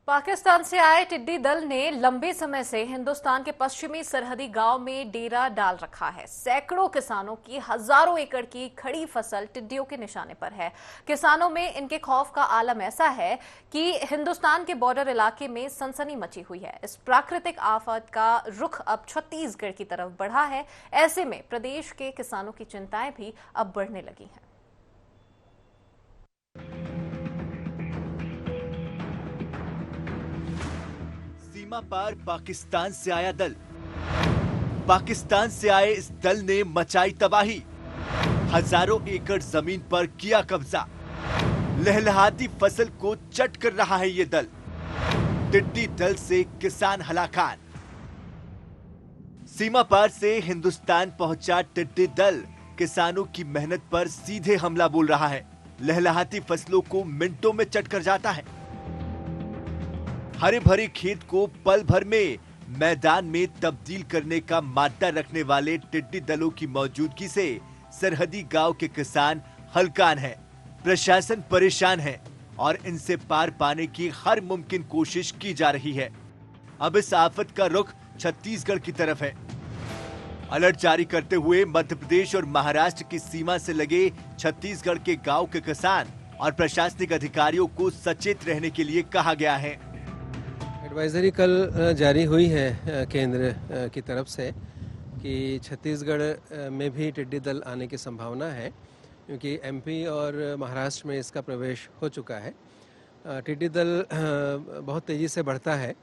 पाकिस्तान से आए टिड्डी दल ने लंबे समय से हिंदुस्तान के पश्चिमी सरहदी गांव में डेरा डाल रखा है। सैकड़ों किसानों की हजारों एकड़ की खड़ी फसल टिड्डियों के निशाने पर है। किसानों में इनके खौफ का आलम ऐसा है कि हिंदुस्तान के बॉर्डर इलाके में सनसनी मची हुई है। इस प्राकृतिक आफत का रुख अब छत्तीसगढ़ की तरफ बढ़ा है। ऐसे में प्रदेश के किसानों की चिंताएं भी अब बढ़ने लगी हैं। सीमा पार पाकिस्तान से आया दल। पाकिस्तान से आए इस दल ने मचाई तबाही, हजारों एकड़ जमीन पर किया कब्जा। लहलहाती फसल को चट कर रहा है ये दल। टिड्डी दल से किसान हलाकान। सीमा पार से हिंदुस्तान पहुंचा टिड्डी दल किसानों की मेहनत पर सीधे हमला बोल रहा है। लहलहाती फसलों को मिनटों में चट कर जाता है। हरे भरे खेत को पल भर में मैदान में तब्दील करने का मादा रखने वाले टिड्डी दलों की मौजूदगी से सरहदी गांव के किसान हलकान हैं। प्रशासन परेशान है और इनसे पार पाने की हर मुमकिन कोशिश की जा रही है। अब इस आफत का रुख छत्तीसगढ़ की तरफ है। अलर्ट जारी करते हुए मध्य प्रदेश और महाराष्ट्र की सीमा से लगे छत्तीसगढ़ के गांव के किसान और प्रशासनिक अधिकारियों को सचेत रहने के लिए कहा गया है। एडवाइजरी कल जारी हुई है केंद्र की तरफ से कि छत्तीसगढ़ में भी टिड्डी दल आने की संभावना है, क्योंकि एमपी और महाराष्ट्र में इसका प्रवेश हो चुका है। टिड्डी दल बहुत तेज़ी से बढ़ता है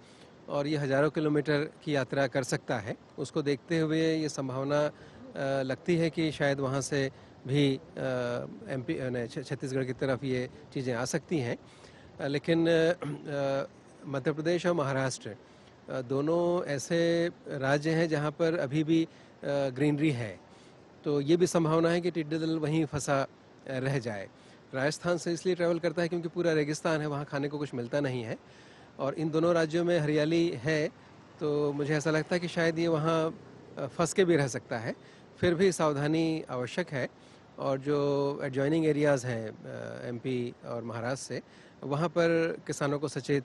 और ये हज़ारों किलोमीटर की यात्रा कर सकता है। उसको देखते हुए ये संभावना लगती है कि शायद वहाँ से भी एमपी छत्तीसगढ़ की तरफ ये चीज़ें आ सकती हैं। लेकिन मध्य प्रदेश और महाराष्ट्र दोनों ऐसे राज्य हैं जहां पर अभी भी ग्रीनरी है, तो ये भी संभावना है कि टिड्डी दल वहीं फंसा रह जाए। राजस्थान से इसलिए ट्रैवल करता है क्योंकि पूरा रेगिस्तान है, वहाँ खाने को कुछ मिलता नहीं है, और इन दोनों राज्यों में हरियाली है, तो मुझे ऐसा लगता है कि शायद ये वहाँ फंस के भी रह सकता है। फिर भी सावधानी आवश्यक है, और जो एडजॉइनिंग एरियाज़ हैं एमपी और महाराष्ट्र से, वहाँ पर किसानों को सचेत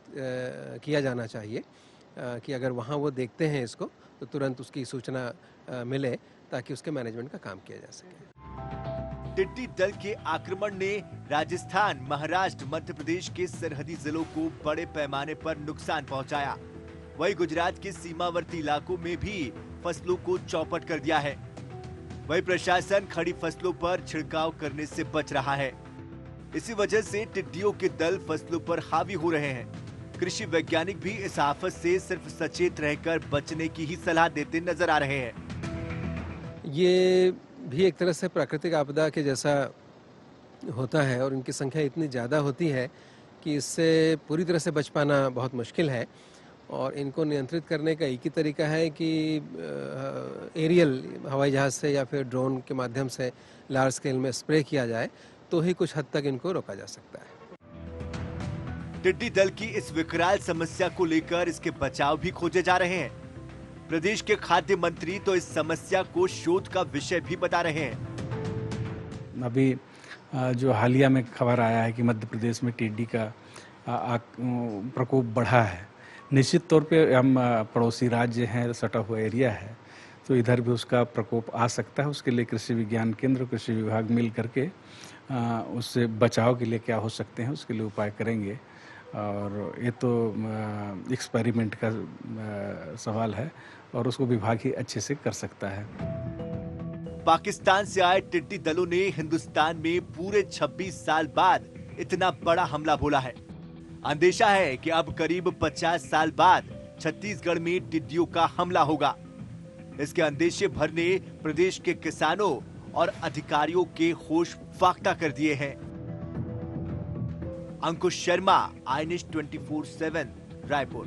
किया जाना चाहिए कि अगर वहाँ वो देखते हैं इसको तो तुरंत उसकी सूचना मिले, ताकि उसके मैनेजमेंट का काम किया जा सके। टिड्डी दल के आक्रमण ने राजस्थान, महाराष्ट्र, मध्य प्रदेश के सरहदी जिलों को बड़े पैमाने पर नुकसान पहुंचाया। वहीं गुजरात के सीमावर्ती इलाकों में भी फसलों को चौपट कर दिया है। वहीं प्रशासन खड़ी फसलों पर छिड़काव करने से बच रहा है। इसी वजह से टिड्डियों के दल फसलों पर हावी हो रहे हैं। कृषि वैज्ञानिक भी इस आफत से सिर्फ सचेत रहकर बचने की ही सलाह देते नजर आ रहे हैं। ये भी एक तरह से प्राकृतिक आपदा के जैसा होता है, और इनकी संख्या इतनी ज़्यादा होती है कि इससे पूरी तरह से बच पाना बहुत मुश्किल है। और इनको नियंत्रित करने का एक ही तरीका है कि एरियल हवाई जहाज़ से या फिर ड्रोन के माध्यम से लार्ज स्केल में स्प्रे किया जाए, तो ही कुछ हद तक इनको रोका जा सकता है। टिड्डी दल की इस विकराल समस्या को लेकर इसके बचाव भी खोजे जा रहे हैं। प्रदेश के खाद्य मंत्री तो इस समस्या को शोध का विषय भी बता रहे हैं। अभी जो हालिया में खबर आया है कि मध्य प्रदेश में टिड्डी का प्रकोप बढ़ा है, निश्चित तौर पे हम पड़ोसी राज्य हैं, सटा हुआ एरिया है, तो इधर भी उसका प्रकोप आ सकता है। उसके लिए कृषि विज्ञान केंद्र, कृषि विभाग मिल करके उससे बचाव के लिए क्या हो सकते हैं उसके लिए उपाय करेंगे। और ये तो एक्सपेरिमेंट का सवाल है, और उसको विभाग ही अच्छे से कर सकता है। पाकिस्तान से आए टिड्डी दलों ने हिंदुस्तान में पूरे 26 साल बाद इतना बड़ा हमला बोला है। अंदेशा है कि अब करीब 50 साल बाद छत्तीसगढ़ में टिड्डियों का हमला होगा। इसके अंदेशे भरने प्रदेश के किसानों और अधिकारियों के होश फाख्ता कर दिए हैं। अंकुश शर्मा, आई न्यूज़ 24/7, रायपुर।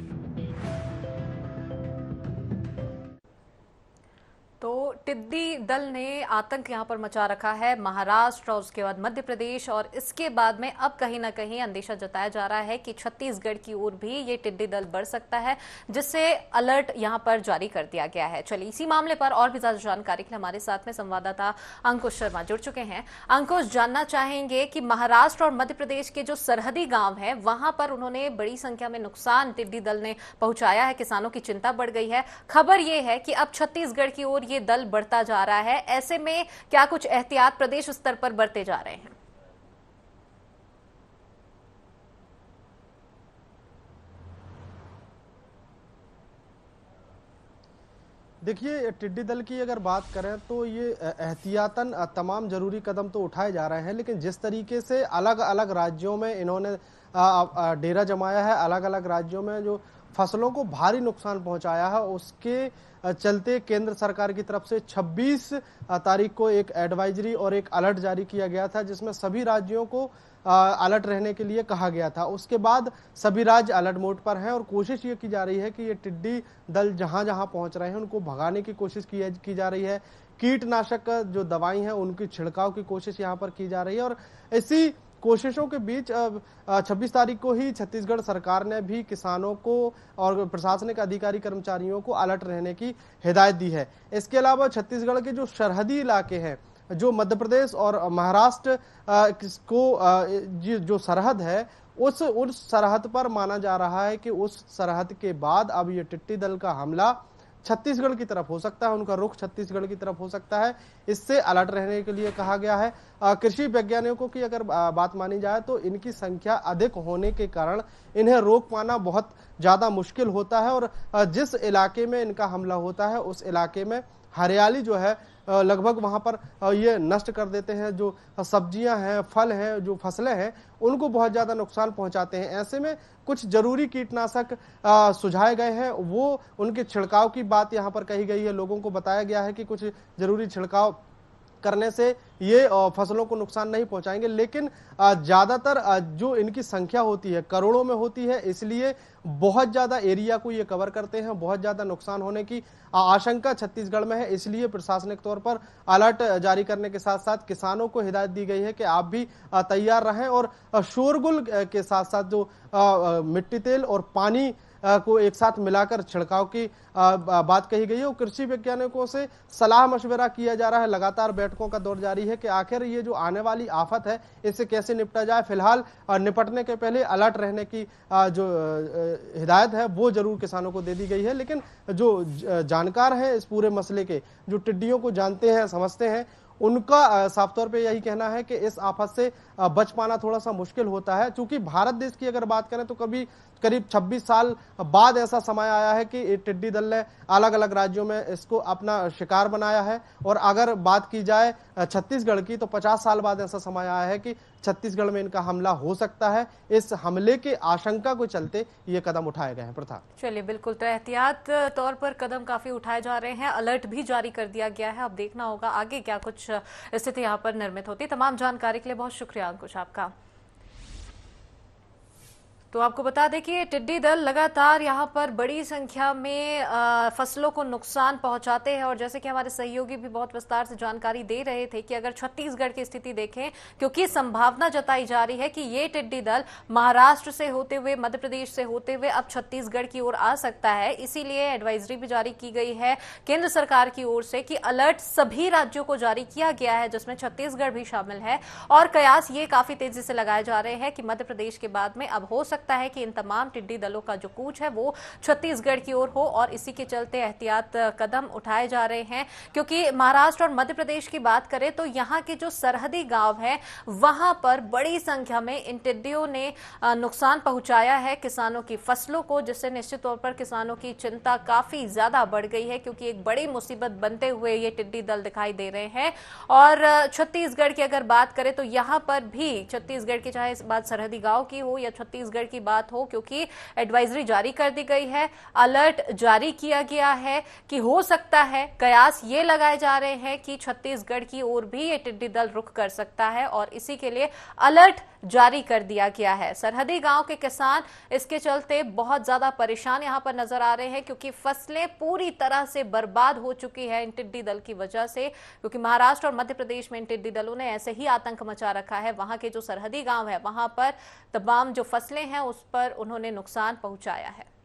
तो टिड्डी दल ने आतंक यहां पर मचा रखा है। महाराष्ट्र और उसके बाद मध्य प्रदेश और इसके बाद में अब कहीं ना कहीं अंदेशा जताया जा रहा है कि छत्तीसगढ़ की ओर भी ये टिड्डी दल बढ़ सकता है, जिससे अलर्ट यहां पर जारी कर दिया गया है। चलिए इसी मामले पर और भी ज्यादा जानकारी के लिए हमारे साथ में संवाददाता अंकुश शर्मा जुड़ चुके हैं। अंकुश, जानना चाहेंगे कि महाराष्ट्र और मध्य प्रदेश के जो सरहदी गांव हैं वहां पर उन्होंने बड़ी संख्या में नुकसान टिड्डी दल ने पहुंचाया है, किसानों की चिंता बढ़ गई है। खबर यह है कि अब छत्तीसगढ़ की ओर ये दल बढ़ता जा रहा है। ऐसे में क्या कुछ एहतियात प्रदेश स्तर पर बरते जा रहे हैं? देखिए, टिड्डी दल की अगर बात करें तो ये एहतियातन तमाम जरूरी कदम तो उठाए जा रहे हैं, लेकिन जिस तरीके से अलग अलग राज्यों में इन्होंने डेरा जमाया है, अलग अलग राज्यों में जो फसलों को भारी नुकसान पहुंचाया है, उसके चलते केंद्र सरकार की तरफ से 26 तारीख को एक एडवाइजरी और एक अलर्ट जारी किया गया था, जिसमें सभी राज्यों को अलर्ट रहने के लिए कहा गया था। उसके बाद सभी राज्य अलर्ट मोड पर हैं और कोशिश ये की जा रही है कि ये टिड्डी दल जहां जहां पहुंच रहे हैं उनको भगाने की कोशिश की जा रही है। कीटनाशक जो दवाई हैं उनकी छिड़काव की कोशिश यहां पर की जा रही है और इसी कोशिशों के बीच 26 तारीख को ही छत्तीसगढ़ सरकार ने भी किसानों को और प्रशासनिक अधिकारी कर्मचारियों को अलर्ट रहने की हिदायत दी है। इसके अलावा छत्तीसगढ़ के जो सरहदी इलाके हैं, जो मध्य प्रदेश और महाराष्ट्र को जो सरहद है, उस सरहद पर माना जा रहा है कि उस सरहद के बाद अब ये टिड्डी दल का हमला छत्तीसगढ़ की तरफ हो सकता है, उनका रुख छत्तीसगढ़ की तरफ हो सकता है। इससे अलर्ट रहने के लिए कहा गया है। कृषि वैज्ञानिकों की अगर बात मानी जाए तो इनकी संख्या अधिक होने के कारण इन्हें रोक पाना बहुत ज्यादा मुश्किल होता है और जिस इलाके में इनका हमला होता है उस इलाके में हरियाली जो है लगभग वहां पर ये नष्ट कर देते हैं। जो सब्जियां हैं, फल हैं, जो फसलें हैं, उनको बहुत ज्यादा नुकसान पहुंचाते हैं। ऐसे में कुछ जरूरी कीटनाशक सुझाए गए हैं, वो उनके छिड़काव की बात यहाँ पर कही गई है। लोगों को बताया गया है कि कुछ जरूरी छिड़काव करने से ये फसलों को नुकसान नहीं पहुंचाएंगे, लेकिन ज्यादातर जो इनकी संख्या होती है करोड़ों में होती है, इसलिए बहुत ज्यादा एरिया को ये कवर करते हैं। बहुत ज्यादा नुकसान होने की आशंका छत्तीसगढ़ में है, इसलिए प्रशासनिक तौर पर अलर्ट जारी करने के साथ साथ किसानों को हिदायत दी गई है कि आप भी तैयार रहें और शोरगुल के साथ साथ जो मिट्टी तेल और पानी को एक साथ मिलाकर छिड़काव की बात कही गई है। और कृषि वैज्ञानिकों से सलाह मशवरा किया जा रहा है। लगातार बैठकों का दौर जारी है कि आखिर ये जो आने वाली आफत है इससे कैसे निपटा जाए। फिलहाल निपटने के पहले अलर्ट रहने की जो हिदायत है वो जरूर किसानों को दे दी गई है, लेकिन जो जानकार हैं इस पूरे मसले के, जो टिड्डियों को जानते हैं, समझते हैं, उनका साफ तौर पे यही कहना है कि इस आफत से बच पाना थोड़ा सा मुश्किल होता है। क्योंकि भारत देश की अगर बात करें तो करीब 26 साल बाद ऐसा समय आया है कि टिड्डी दल ने अलग अलग राज्यों में इसको अपना शिकार बनाया है। और अगर बात की जाए छत्तीसगढ़ की तो 50 साल बाद ऐसा समय आया है कि छत्तीसगढ़ में इनका हमला हो सकता है। इस हमले के आशंका को चलते ये कदम उठाए गए हैं। प्रथा, चलिए बिल्कुल, तो एहतियात तौर पर कदम काफी उठाए जा रहे हैं, अलर्ट भी जारी कर दिया गया है। अब देखना होगा आगे क्या कुछ स्थिति यहाँ पर निर्मित होती है। तमाम जानकारी के लिए बहुत शुक्रिया अंकुश आपका। तो आपको बता दें कि टिड्डी दल लगातार यहाँ पर बड़ी संख्या में फसलों को नुकसान पहुंचाते हैं और जैसे कि हमारे सहयोगी भी बहुत विस्तार से जानकारी दे रहे थे कि अगर छत्तीसगढ़ की स्थिति देखें, क्योंकि संभावना जताई जा रही है कि ये टिड्डी दल महाराष्ट्र से होते हुए, मध्य प्रदेश से होते हुए अब छत्तीसगढ़ की ओर आ सकता है, इसीलिए एडवाइजरी भी जारी की गई है केंद्र सरकार की ओर से कि अलर्ट सभी राज्यों को जारी किया गया है, जिसमें छत्तीसगढ़ भी शामिल है। और कयास ये काफी तेजी से लगाए जा रहे हैं कि मध्य प्रदेश के बाद में अब हो सकता है कि इन तमाम टिड्डी दलों का जो कूच है वो छत्तीसगढ़ की ओर हो और इसी के चलते एहतियात कदम उठाए जा रहे हैं। क्योंकि महाराष्ट्र और मध्य प्रदेश की बात करें तो यहाँ के जो सरहदी गांव हैं वहां पर बड़ी संख्या में इन टिड्डियों ने नुकसान पहुंचाया है किसानों की फसलों को, जिससे निश्चित तौर पर किसानों की चिंता काफी ज्यादा बढ़ गई है, क्योंकि एक बड़ी मुसीबत बनते हुए ये टिड्डी दल दिखाई दे रहे हैं। और छत्तीसगढ़ की अगर बात करें तो यहाँ पर भी छत्तीसगढ़ की, चाहे इस बात सरहदी गांव की हो या छत्तीसगढ़ की बात हो, क्योंकि एडवाइजरी जारी कर दी गई है, अलर्ट जारी किया गया है कि हो सकता है, कयास ये लगाए जा रहे हैं कि छत्तीसगढ़ की ओर भी ये टिड्डी दल रुख कर सकता है और इसी के लिए अलर्ट जारी कर दिया गया है। सरहदी गांव के किसान इसके चलते बहुत ज्यादा परेशान यहां पर नजर आ रहे हैं, क्योंकि फसलें पूरी तरह से बर्बाद हो चुकी है इन टिड्डी दल की वजह से, क्योंकि महाराष्ट्र और मध्य प्रदेश में इन टिड्डी दलों ने ऐसे ही आतंक मचा रखा है। वहां के जो सरहदी गांव है वहां पर तमाम जो फसलें हैं उस पर उन्होंने नुकसान पहुंचाया है।